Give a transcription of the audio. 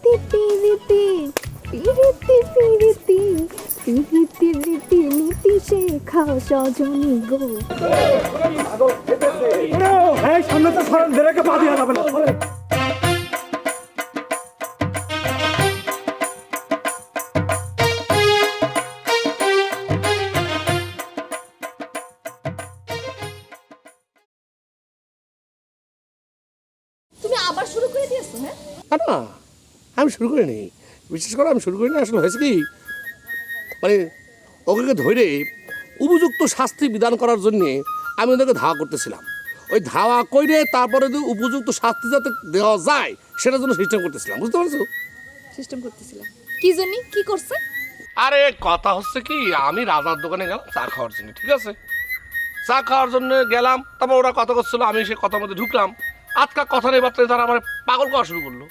পিরিতি পিরিতি পিরিতি পিরিতি রীতি নীতি শেখাও সজনী গো। সামনে তো দেরাকে পা দিয়া যাবে না। তুমি আবার শুরু করে দিয়েছো? হ্যাঁ না আমি শুরু করিনি, বিশেষ করে আমি শুরু করিনি। আসলে হয়েছে কি, মানে ওকে ধরে উপযুক্ত শাস্তি বিধান করার জন্যে আমি ওদেরকে ধাওয়া করতেছিলাম। ওই ধাওয়া করে তারপরে যদি উপযুক্ত শাস্তি যাতে দেওয়া যায় সেটার জন্য সিস্টেম করতেছিলাম, বুঝতে পারছো? সিস্টেম করতেছিলাম কি জন্য? কি করছে? আরে কথা হচ্ছে কি, আমি রাজার দোকানে গেলাম চা খাওয়ার জন্য, ঠিক আছে? চা খাওয়ার জন্য গেলাম, তারপর ওরা কথা করছিল, আমি সে কথার মধ্যে ঢুকলাম। আজকা কথা নেই বার্তায় তারা আমার পাগল করা শুরু করলো।